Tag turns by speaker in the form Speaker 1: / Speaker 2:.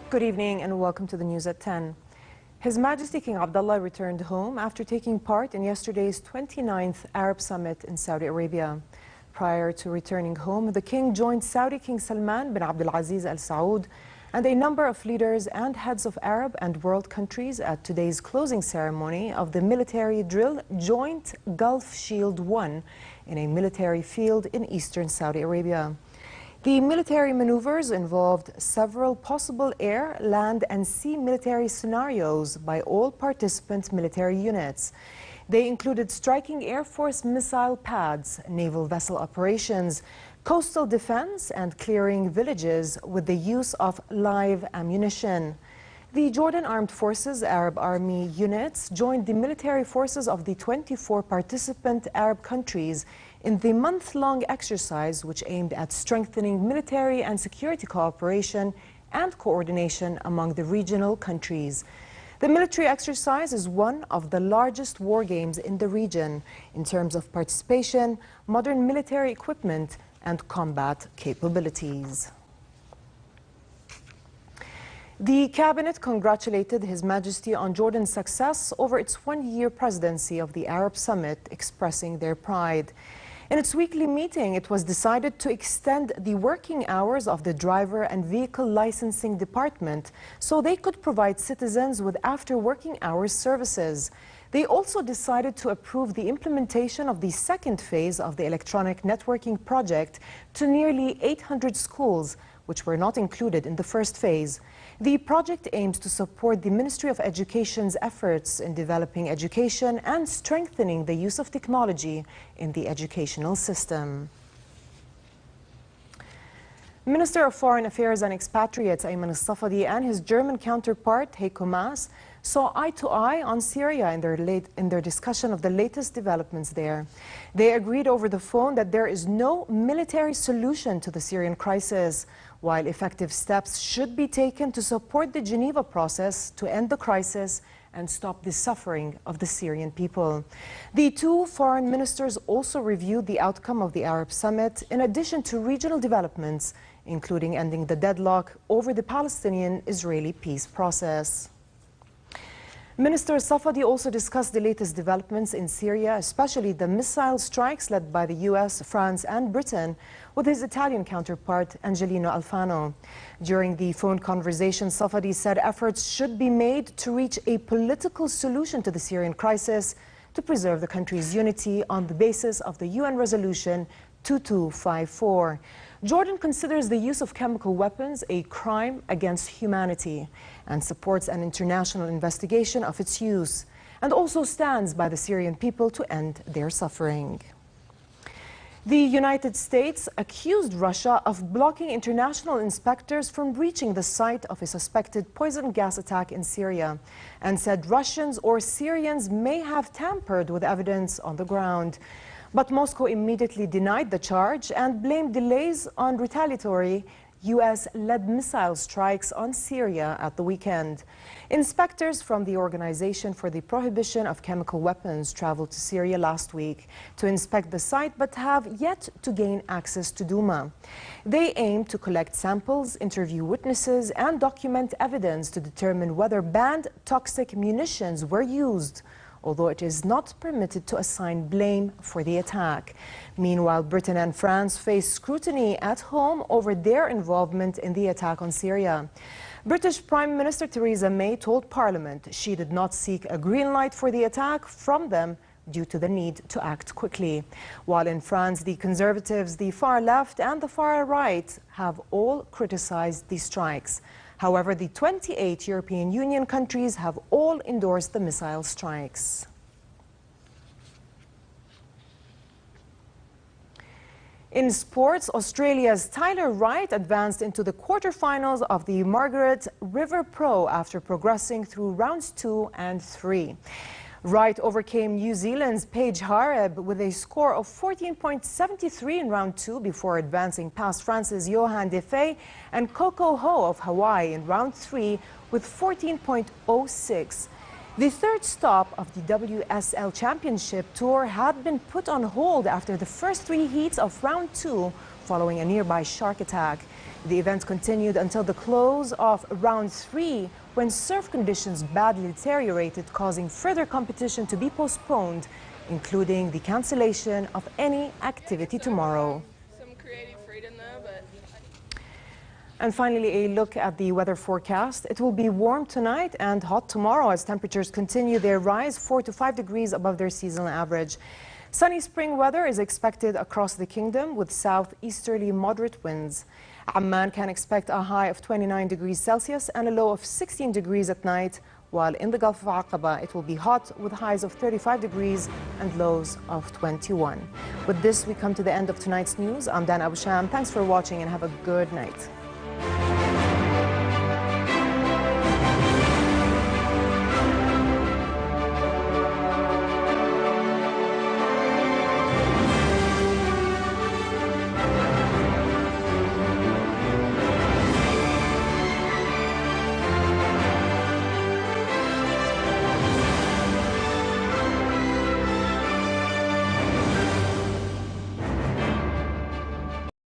Speaker 1: Good evening and welcome to the news at 10. His Majesty King Abdullah returned home after taking part in yesterday's 29th Arab Summit in Saudi Arabia. Prior to returning home, the King joined Saudi King Salman bin Abdulaziz Al Saud and a number of leaders and heads of Arab and world countries at today's closing ceremony of the military drill Joint Gulf Shield 1 in a military field in eastern Saudi Arabia. The military maneuvers involved several possible air, land and sea military scenarios by all participant military units. They included striking Air Force missile pads, naval vessel operations, coastal defense and clearing villages with the use of live ammunition. The Jordan Armed Forces Arab Army units joined the military forces of the 24 participant Arab countries in the month-long exercise which aimed at strengthening military and security cooperation and coordination among the regional countries. The military exercise is one of the largest war games in the region in terms of participation, modern military equipment and combat capabilities. The cabinet congratulated His Majesty on Jordan's success over its one-year presidency of the Arab Summit, expressing their pride. In its weekly meeting, it was decided to extend the working hours of the Driver and Vehicle Licensing Department so they could provide citizens with after-working hours services. They also decided to approve the implementation of the second phase of the electronic networking project to nearly 800 schools, which were not included in the first phase. The project aims to support the Ministry of Education's efforts in developing education and strengthening the use of technology in the educational system. Minister of Foreign Affairs and Expatriates Ayman al-Safadi and his German counterpart Heiko Maas saw eye-to-eye on Syria in their discussion of the latest developments there. They agreed over the phone that there is no military solution to the Syrian crisis, while effective steps should be taken to support the Geneva process to end the crisis and stop the suffering of the Syrian people. The two foreign ministers also reviewed the outcome of the Arab Summit in addition to regional developments, including ending the deadlock over the Palestinian-Israeli peace process. Minister Safadi also discussed the latest developments in Syria, especially the missile strikes led by the US, France and Britain, with his Italian counterpart Angelino Alfano. During the phone conversation, Safadi said efforts should be made to reach a political solution to the Syrian crisis to preserve the country's unity on the basis of the UN Resolution 2254. Jordan considers the use of chemical weapons a crime against humanity and supports an international investigation of its use, and also stands by the Syrian people to end their suffering. The United States accused Russia of blocking international inspectors from reaching the site of a suspected poison gas attack in Syria and said Russians or Syrians may have tampered with evidence on the ground. But Moscow immediately denied the charge and blamed delays on retaliatory US-led missile strikes on Syria at the weekend. Inspectors from the Organization for the Prohibition of Chemical Weapons traveled to Syria last week to inspect the site but have yet to gain access to Douma. They aim to collect samples, interview witnesses and document evidence to determine whether banned toxic munitions were used, although it is not permitted to assign blame for the attack. Meanwhile, Britain and France face scrutiny at home over their involvement in the attack on Syria. British Prime Minister Theresa May told Parliament she did not seek a green light for the attack from them due to the need to act quickly. While in France, the Conservatives, the far left and the far right have all criticized the strikes. However, the 28 European Union countries have all endorsed the missile strikes. In sports, Australia's Tyler Wright advanced into the quarterfinals of the Margaret River Pro after progressing through rounds 2 and 3. Wright overcame New Zealand's Paige Hareb with a score of 14.73 in round 2 before advancing past France's Johan Defay and Coco Ho of Hawaii in round 3 with 14.06. The third stop of the WSL Championship Tour had been put on hold after the first 3 heats of round 2 following a nearby shark attack. The event continued until the close of round 3 when surf conditions badly deteriorated, causing further competition to be postponed, including the cancellation of any activity tomorrow. And finally, a look at the weather forecast. It will be warm tonight and hot tomorrow as temperatures continue their rise 4 to 5 degrees above their seasonal average. Sunny spring weather is expected across the kingdom with southeasterly moderate winds. Amman can expect a high of 29 degrees Celsius and a low of 16 degrees at night, while in the Gulf of Aqaba it will be hot with highs of 35 degrees and lows of 21. With this, we come to the end of tonight's news. I'm Dan Abu Sham. Thanks for watching and have a good night.